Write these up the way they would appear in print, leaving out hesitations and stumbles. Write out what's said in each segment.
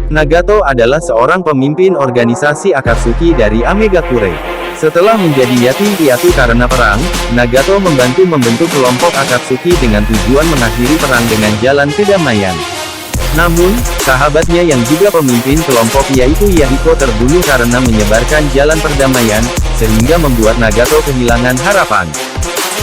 Nagato adalah seorang pemimpin organisasi Akatsuki dari Amegakure. Setelah menjadi yatim piatu karena perang, Nagato membentuk kelompok Akatsuki dengan tujuan mengakhiri perang dengan jalan kedamaian. Namun, sahabatnya yang juga pemimpin kelompok yaitu Yahiko terbunuh karena menyebarkan jalan perdamaian, sehingga membuat Nagato kehilangan harapan.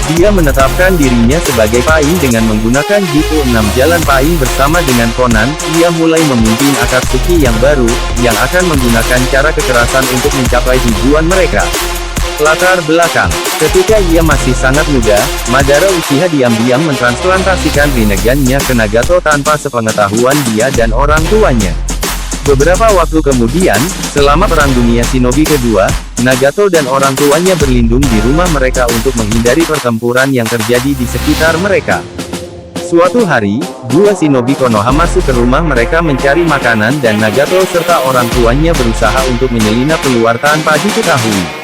Dia menetapkan dirinya sebagai Pain dengan menggunakan Jitu 6 Jalan Pain bersama dengan Konan. Ia mulai memimpin Akatsuki yang baru, yang akan menggunakan cara kekerasan untuk mencapai tujuan mereka. Latar belakang: ketika ia masih sangat muda, Madara Uchiha diam-diam mentransplantasikan Rinnegan-nya ke Nagato tanpa sepengetahuan dia dan orang tuanya. Beberapa waktu kemudian, selama Perang Dunia Shinobi kedua, Nagato dan orang tuanya berlindung di rumah mereka untuk menghindari pertempuran yang terjadi di sekitar mereka. Suatu hari, dua shinobi Konoha masuk ke rumah mereka mencari makanan dan Nagato serta orang tuanya berusaha untuk menyelinap keluar tanpa diketahui.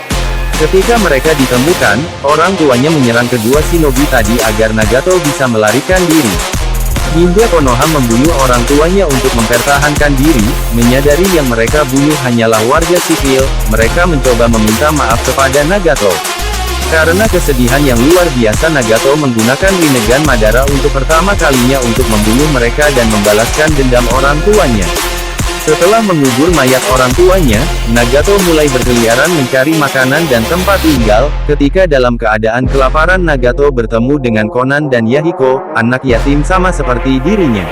Ketika mereka ditemukan, orang tuanya menyerang kedua shinobi tadi agar Nagato bisa melarikan diri. Ninja Konoha membunuh orang tuanya untuk mempertahankan diri, menyadari yang mereka bunuh hanyalah warga sipil. Mereka mencoba meminta maaf kepada Nagato. Karena kesedihan yang luar biasa, Nagato menggunakan Rinnegan Madara untuk pertama kalinya untuk membunuh mereka dan membalaskan dendam orang tuanya. Setelah mengubur mayat orang tuanya, Nagato mulai berkeliaran mencari makanan dan tempat tinggal. Ketika dalam keadaan kelaparan, Nagato bertemu dengan Konan dan Yahiko, anak yatim sama seperti dirinya.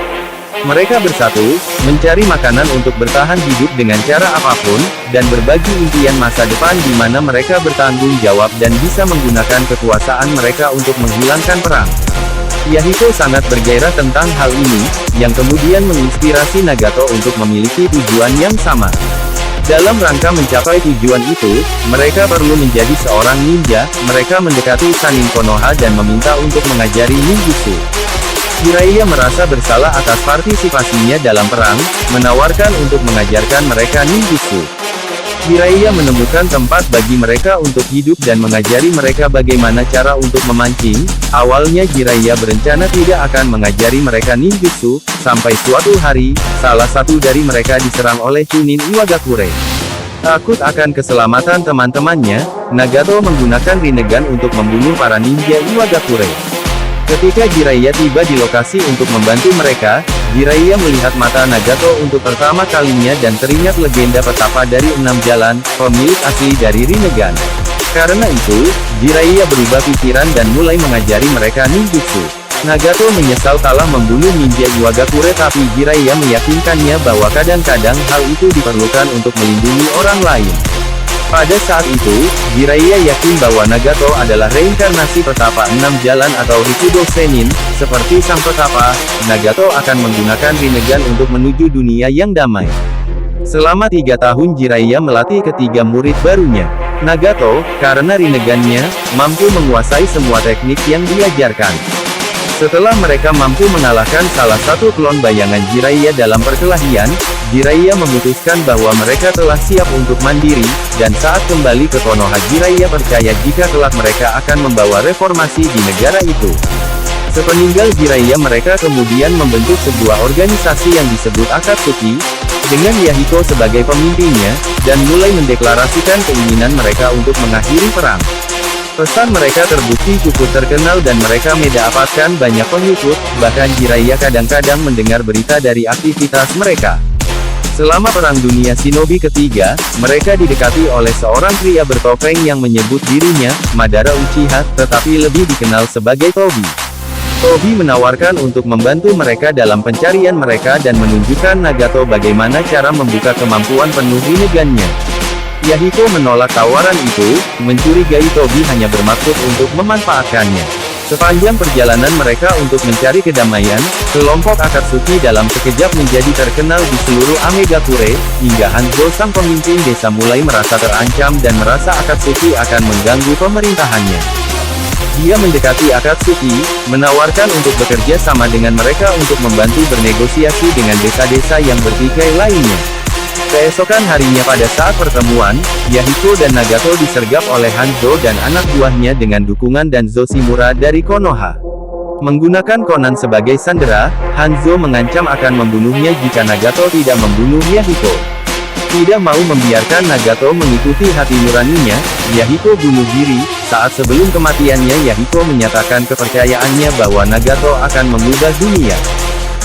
Mereka bersatu, mencari makanan untuk bertahan hidup dengan cara apapun, dan berbagi impian masa depan di mana mereka bertanggung jawab dan bisa menggunakan kekuasaan mereka untuk menghilangkan perang. Yahiko sangat bergairah tentang hal ini, yang kemudian menginspirasi Nagato untuk memiliki tujuan yang sama. Dalam rangka mencapai tujuan itu, mereka perlu menjadi seorang ninja. Mereka mendekati Sannin Konoha dan meminta untuk mengajari ninjutsu. Jiraiya merasa bersalah atas partisipasinya dalam perang, menawarkan untuk mengajarkan mereka ninjutsu. Jiraiya menemukan tempat bagi mereka untuk hidup dan mengajari mereka bagaimana cara untuk memancing. Awalnya Jiraiya berencana tidak akan mengajari mereka ninjutsu, sampai suatu hari, salah satu dari mereka diserang oleh Chunin Iwagakure. Takut akan keselamatan teman-temannya, Nagato menggunakan Rinnegan untuk membunuh para ninja Iwagakure. Ketika Jiraiya tiba di lokasi untuk membantu mereka, Jiraiya melihat mata Nagato untuk pertama kalinya dan teringat legenda petapa dari 6 jalan, pemilik asli dari Rinnegan. Karena itu, Jiraiya berubah pikiran dan mulai mengajari mereka ninjutsu. Nagato menyesal telah membunuh ninja Iwagakure, tapi Jiraiya meyakinkannya bahwa kadang-kadang hal itu diperlukan untuk melindungi orang lain. Pada saat itu, Jiraiya yakin bahwa Nagato adalah reinkarnasi petapa 6 jalan atau Rikudo Sennin. Seperti sang petapa, Nagato akan menggunakan Rinnegan untuk menuju dunia yang damai. Selama 3 tahun Jiraiya melatih ketiga murid barunya. Nagato, karena Rinnegan-nya, mampu menguasai semua teknik yang diajarkan. Setelah mereka mampu mengalahkan salah satu klon bayangan Jiraiya dalam perkelahian, Jiraiya memutuskan bahwa mereka telah siap untuk mandiri, dan saat kembali ke Konoha Jiraiya percaya jika kelak mereka akan membawa reformasi di negara itu. Sepeninggal Jiraiya mereka kemudian membentuk sebuah organisasi yang disebut Akatsuki, dengan Yahiko sebagai pemimpinnya, dan mulai mendeklarasikan keinginan mereka untuk mengakhiri perang. Pesan mereka terbukti cukup terkenal dan mereka mendapatkan banyak pengikut, bahkan Jiraiya kadang-kadang mendengar berita dari aktivitas mereka. Selama Perang Dunia Shinobi ketiga, mereka didekati oleh seorang pria bertopeng yang menyebut dirinya Madara Uchiha, tetapi lebih dikenal sebagai Tobi. Tobi menawarkan untuk membantu mereka dalam pencarian mereka dan menunjukkan Nagato bagaimana cara membuka kemampuan penuh Rinnegan-nya. Yahiko menolak tawaran itu, mencurigai Tobi hanya bermaksud untuk memanfaatkannya. Sepanjang perjalanan mereka untuk mencari kedamaian, kelompok Akatsuki dalam sekejap menjadi terkenal di seluruh Amegakure, hingga Hanzo sang pemimpin desa mulai merasa terancam dan merasa Akatsuki akan mengganggu pemerintahannya. Dia mendekati Akatsuki, menawarkan untuk bekerja sama dengan mereka untuk membantu bernegosiasi dengan desa-desa yang bertikai lainnya. Keesokan harinya pada saat pertemuan, Yahiko dan Nagato disergap oleh Hanzo dan anak buahnya dengan dukungan Danzo Shimura dari Konoha. Menggunakan Conan sebagai sandera, Hanzo mengancam akan membunuhnya jika Nagato tidak membunuh Yahiko. Tidak mau membiarkan Nagato mengikuti hati nuraninya, Yahiko bunuh diri. Saat sebelum kematiannya Yahiko menyatakan kepercayaannya bahwa Nagato akan mengubah dunia.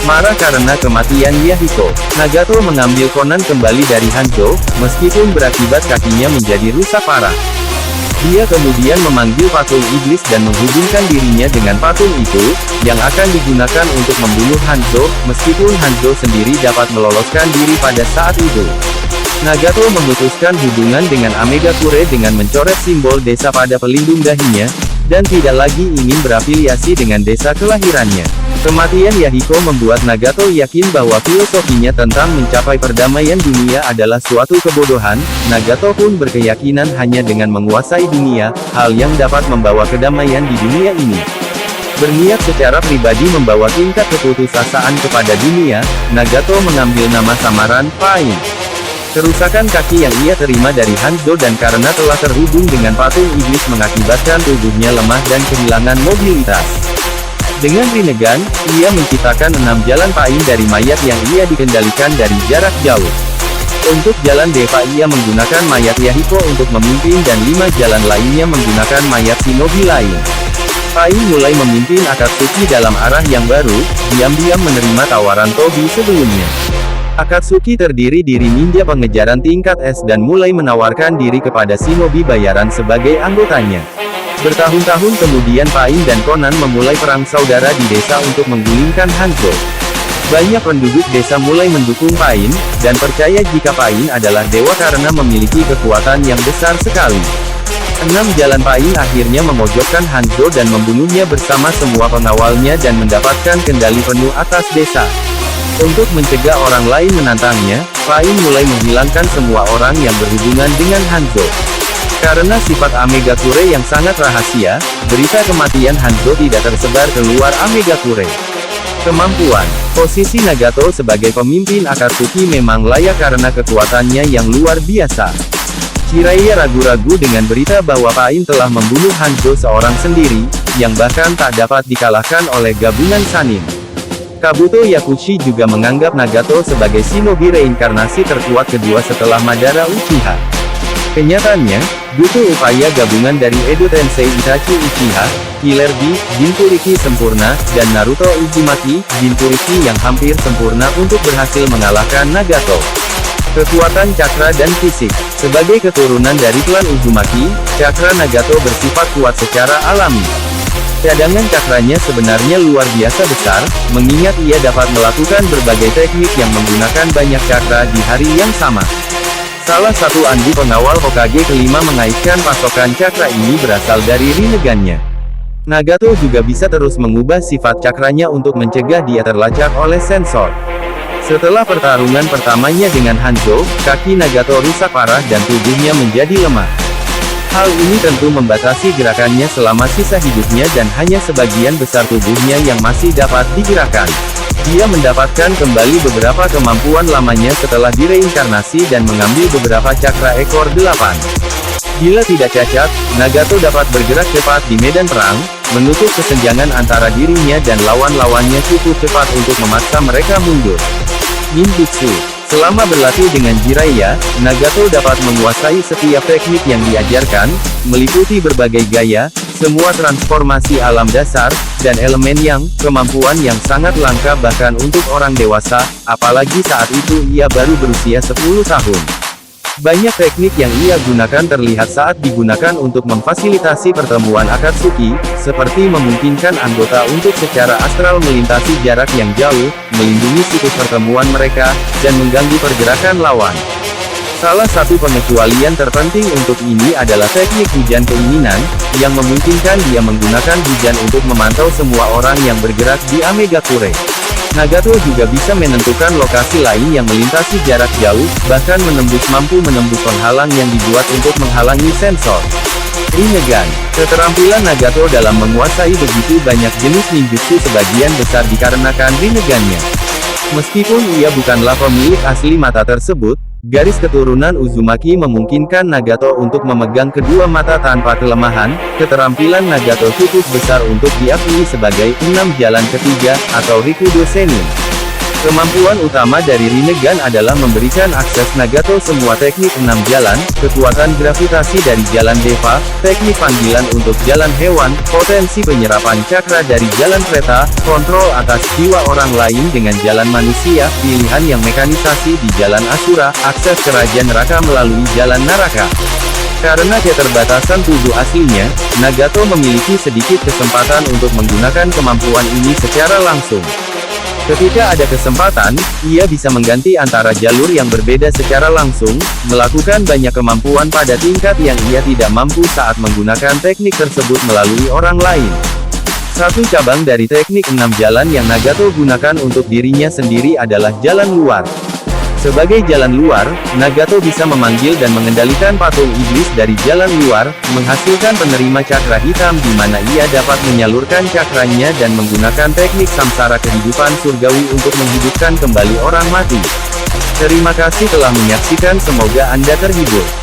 Marah karena kematian Yahiko, Nagato mengambil Conan kembali dari Hanzo, meskipun berakibat kakinya menjadi rusak parah. Dia kemudian memanggil patung iblis dan menghubungkan dirinya dengan patung itu, yang akan digunakan untuk membunuh Hanzo, meskipun Hanzo sendiri dapat meloloskan diri pada saat itu. Nagato memutuskan hubungan dengan Amegakure dengan mencoret simbol desa pada pelindung dahinya, dan tidak lagi ingin berafiliasi dengan desa kelahirannya. Kematian Yahiko membuat Nagato yakin bahwa filosofinya tentang mencapai perdamaian dunia adalah suatu kebodohan. Nagato pun berkeyakinan hanya dengan menguasai dunia, hal yang dapat membawa kedamaian di dunia ini. Berniat secara pribadi membawa tingkat keputusasaan kepada dunia, Nagato mengambil nama samaran, Pain. Kerusakan kaki yang ia terima dari Hanzo dan karena telah terhubung dengan patung iblis mengakibatkan tubuhnya lemah dan kehilangan mobilitas. Dengan Rinnegan, ia menciptakan 6 jalan Pain dari mayat yang ia dikendalikan dari jarak jauh. Untuk jalan Deva ia menggunakan mayat Yahiko untuk memimpin dan 5 jalan lainnya menggunakan mayat shinobi lain. Pain mulai memimpin Akatsuki dalam arah yang baru, diam-diam menerima tawaran Tobi sebelumnya. Akatsuki terdiri dari ninja pengejaran tingkat S dan mulai menawarkan diri kepada shinobi bayaran sebagai anggotanya. Bertahun-tahun kemudian Pain dan Conan memulai perang saudara di desa untuk menggulingkan Hanzo. Banyak penduduk desa mulai mendukung Pain, dan percaya jika Pain adalah dewa karena memiliki kekuatan yang besar sekali. 6 jalan Pain akhirnya memojokkan Hanzo dan membunuhnya bersama semua pengawalnya dan mendapatkan kendali penuh atas desa. Untuk mencegah orang lain menantangnya, Pain mulai menghilangkan semua orang yang berhubungan dengan Hanzo. Karena sifat Amegakure yang sangat rahasia, berita kematian Hanzo tidak tersebar keluar Amegakure. Kemampuan, posisi Nagato sebagai pemimpin Akatsuki memang layak karena kekuatannya yang luar biasa. Jiraiya ragu-ragu dengan berita bahwa Pain telah membunuh Hanzo seorang sendiri, yang bahkan tak dapat dikalahkan oleh gabungan Sanin. Kabuto Yakushi juga menganggap Nagato sebagai shinobi reinkarnasi terkuat kedua setelah Madara Uchiha. Kenyataannya, butuh upaya gabungan dari Edo Tensei Itachi Uchiha, Killer Bee, Jinchuriki sempurna, dan Naruto Uzumaki, Jinchuriki yang hampir sempurna untuk berhasil mengalahkan Nagato. Kekuatan cakra dan fisik. Sebagai keturunan dari klan Uzumaki, cakra Nagato bersifat kuat secara alami. Cadangan cakranya sebenarnya luar biasa besar, mengingat ia dapat melakukan berbagai teknik yang menggunakan banyak cakra di hari yang sama. Salah satu andu pengawal Hokage kelima mengaitkan pasokan cakra ini berasal dari Rinnegan-nya. Nagato juga bisa terus mengubah sifat cakranya untuk mencegah dia terlacak oleh sensor. Setelah pertarungan pertamanya dengan Hanzo, kaki Nagato rusak parah dan tubuhnya menjadi lemah. Hal ini tentu membatasi gerakannya selama sisa hidupnya dan hanya sebagian besar tubuhnya yang masih dapat digerakkan. Dia mendapatkan kembali beberapa kemampuan lamanya setelah direinkarnasi dan mengambil beberapa cakra ekor 8. Bila tidak cacat, Nagato dapat bergerak cepat di medan perang, menutup kesenjangan antara dirinya dan lawan-lawannya cukup cepat untuk memaksa mereka mundur. Ninjutsu. Selama berlatih dengan Jiraiya, Nagato dapat menguasai setiap teknik yang diajarkan, meliputi berbagai gaya, semua transformasi alam dasar, dan elemen yang, kemampuan yang sangat langka bahkan untuk orang dewasa, apalagi saat itu ia baru berusia 10 tahun. Banyak teknik yang ia gunakan terlihat saat digunakan untuk memfasilitasi pertemuan Akatsuki, seperti memungkinkan anggota untuk secara astral melintasi jarak yang jauh, melindungi situs pertemuan mereka, dan mengganggu pergerakan lawan. Salah satu pengecualian terpenting untuk ini adalah teknik hujan keinginan, yang memungkinkan dia menggunakan hujan untuk memantau semua orang yang bergerak di Amegakure. Nagato juga bisa menentukan lokasi lain yang melintasi jarak jauh, bahkan mampu menembus penghalang yang dibuat untuk menghalangi sensor. Rinnegan. Keterampilan Nagato dalam menguasai begitu banyak jenis ninjutsu sebagian besar dikarenakan Rinnegan-nya. Meskipun ia bukanlah pemilik asli mata tersebut, Garis keturunan Uzumaki memungkinkan Nagato untuk memegang kedua mata tanpa kelemahan. Keterampilan Nagato cukup besar untuk diakui sebagai 6 jalan ketiga, atau Rikudo Senin. Kemampuan utama dari Rinnegan adalah memberikan akses Nagato semua teknik 6 jalan, kekuatan gravitasi dari jalan Deva, teknik panggilan untuk jalan hewan, potensi penyerapan cakra dari jalan kereta, kontrol atas jiwa orang lain dengan jalan manusia, pilihan yang mekanisasi di jalan Asura, akses ke Raja Neraka melalui jalan Naraka. Karena keterbatasan tubuh aslinya, Nagato memiliki sedikit kesempatan untuk menggunakan kemampuan ini secara langsung. Ketika ada kesempatan, ia bisa mengganti antara jalur yang berbeda secara langsung, melakukan banyak kemampuan pada tingkat yang ia tidak mampu saat menggunakan teknik tersebut melalui orang lain. Satu cabang dari teknik 6 jalan yang Nagato gunakan untuk dirinya sendiri adalah jalan luar. Sebagai jalan luar, Nagato bisa memanggil dan mengendalikan patung iblis dari jalan luar, menghasilkan penerima cakra hitam di mana ia dapat menyalurkan cakranya dan menggunakan teknik samsara kehidupan surgawi untuk menghidupkan kembali orang mati. Terima kasih telah menyaksikan, semoga Anda terhibur.